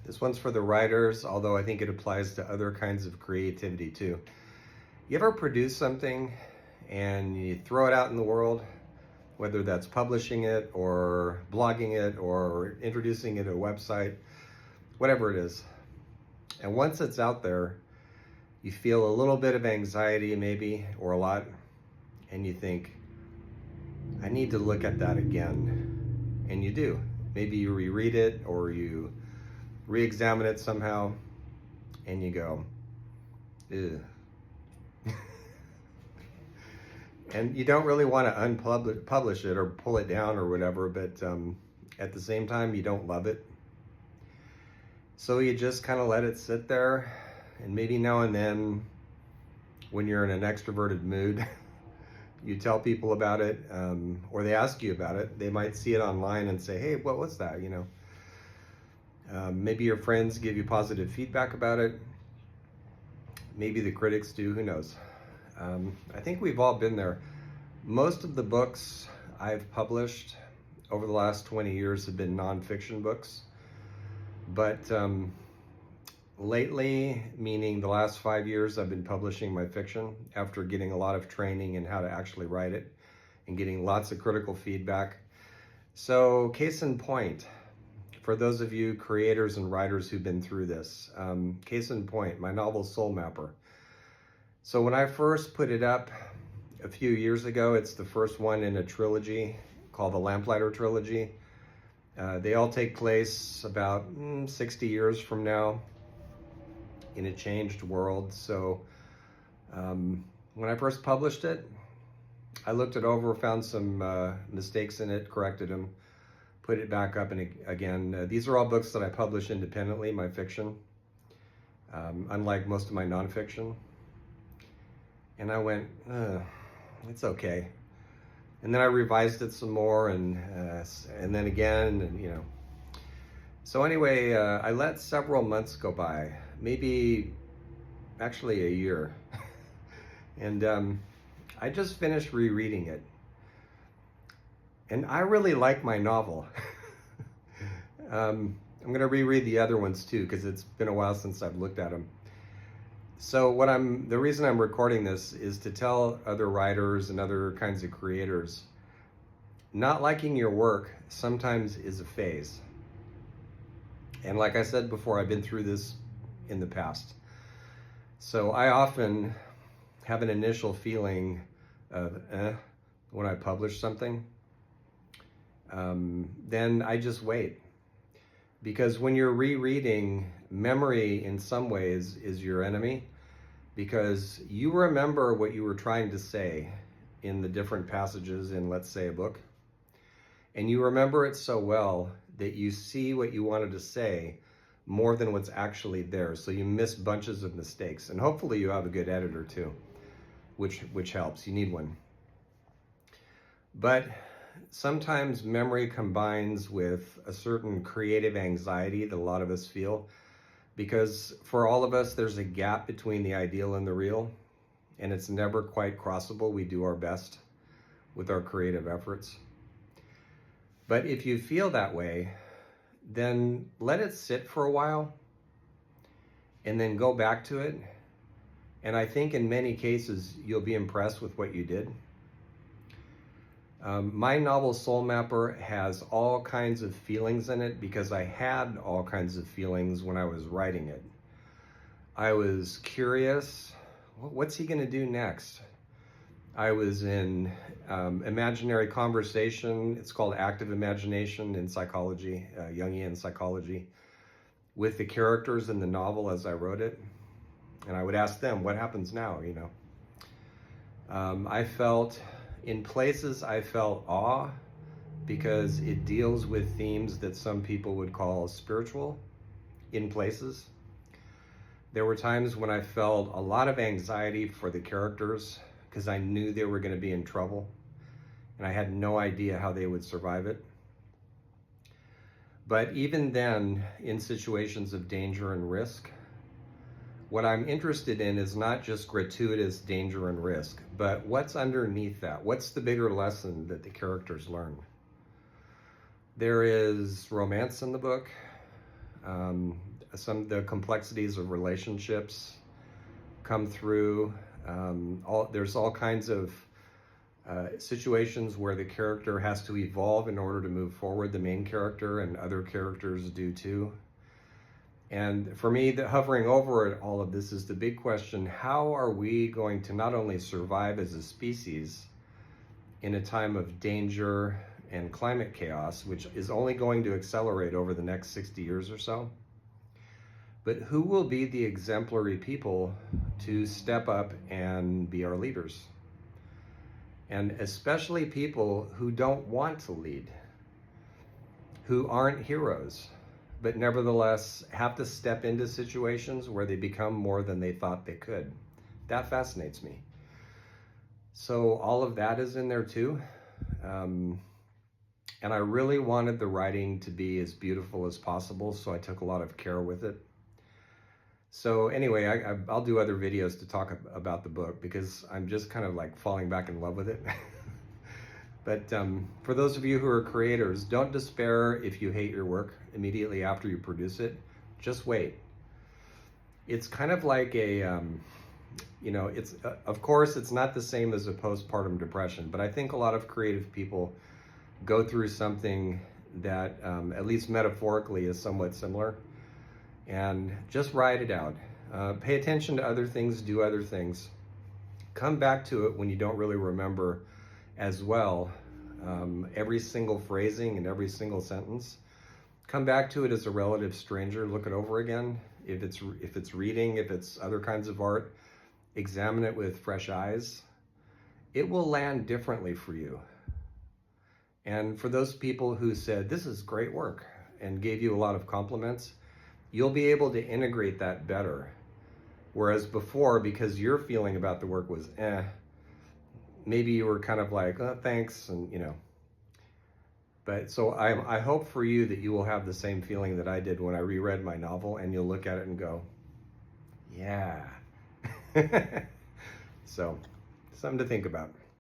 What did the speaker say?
This one's for the writers, although I think it applies to other kinds of creativity too. You ever produce something and you throw it out in the world, whether that's publishing it or blogging it or introducing it to a website, whatever it is. And once it's out there, you feel a little bit of anxiety maybe, or a lot, and you think, I need to look at that again. And you do. Maybe you reread it or you re-examine it somehow and you go, ew. And you don't really want to unpublish it or pull it down or whatever, but at the same time, you don't love it. So you just kind of let it sit there, and maybe now and then, when you're in an extroverted mood, you tell people about it, or they ask you about it. They might see it online and say, hey, what was that, you know? Maybe your friends give you positive feedback about it. Maybe the critics do, who knows? I think we've all been there. Most of the books I've published over the last 20 years have been nonfiction books. But lately, meaning the last 5 years, I've been publishing my fiction after getting a lot of training in how to actually write it and getting lots of critical feedback. So case in point, for those of you creators and writers who've been through this, case in point, my novel Soul Mapper. So when I first put it up a few years ago, it's the first one in a trilogy called the Lamplighter Trilogy. They all take place about 60 years from now in a changed world. So when I first published it, I looked it over, found some mistakes in it, corrected them, put it back up and again. These are all books that I publish independently, my fiction, unlike most of my nonfiction. And I went, it's okay. And then I revised it some more, and then again, and you know. So anyway, I let several months go by, maybe actually a year. And I just finished rereading it. And I really like my novel. I'm gonna reread the other ones too, because it's been a while since I've looked at them. So the reason I'm recording this is to tell other writers and other kinds of creators, not liking your work sometimes is a phase. And like I said before, I've been through this in the past. So I often have an initial feeling of when I publish something. Then I just wait. Because when you're rereading, memory in some ways is your enemy, because you remember what you were trying to say in the different passages in, let's say, a book, and you remember it so well that you see what you wanted to say more than what's actually there. So you miss bunches of mistakes, and hopefully you have a good editor too, which helps. You need one. But sometimes memory combines with a certain creative anxiety that a lot of us feel, because for all of us, there's a gap between the ideal and the real, and it's never quite crossable. We do our best with our creative efforts. But if you feel that way, then let it sit for a while and then go back to it. And I think in many cases, you'll be impressed with what you did. My novel Soul Mapper has all kinds of feelings in it because I had all kinds of feelings when I was writing it. I was curious, what's he going to do next? I was in imaginary conversation. It's called active imagination in psychology, Jungian psychology, with the characters in the novel as I wrote it. And I would ask them, what happens now, you know? In places, I felt awe because it deals with themes that some people would call spiritual in places. There were times when I felt a lot of anxiety for the characters because I knew they were going to be in trouble and I had no idea how they would survive it. But even then, in situations of danger and risk, what I'm interested in is not just gratuitous danger and risk, but what's underneath that? What's the bigger lesson that the characters learn? There is romance in the book. Some of the complexities of relationships come through. There's all kinds of situations where the character has to evolve in order to move forward, the main character, and other characters do too. And for me, hovering over all of this is the big question: how are we going to not only survive as a species in a time of danger and climate chaos, which is only going to accelerate over the next 60 years or so, but who will be the exemplary people to step up and be our leaders? And especially people who don't want to lead, who aren't heroes, but nevertheless have to step into situations where they become more than they thought they could. That fascinates me. So all of that is in there too. And I really wanted the writing to be as beautiful as possible, so I took a lot of care with it. So anyway, I'll do other videos to talk about the book, because I'm just kind of like falling back in love with it. But for those of you who are creators, don't despair if you hate your work immediately after you produce it. Just wait. It's kind of like a, it's of course it's not the same as a postpartum depression, but I think a lot of creative people go through something that, at least metaphorically, is somewhat similar. And just ride it out. Pay attention to other things, do other things. Come back to it when you don't really remember as well every single phrasing and every single sentence. Come back to it as a relative stranger, look it over again. If it's reading, if it's other kinds of art, examine it with fresh eyes. It will land differently for you. And for those people who said, "This is great work," and gave you a lot of compliments, you'll be able to integrate that better. Whereas before, because your feeling about the work was maybe you were kind of like, "Oh, thanks," and But so I hope for you that you will have the same feeling that I did when I reread my novel, and you'll look at it and go, yeah. So, something to think about.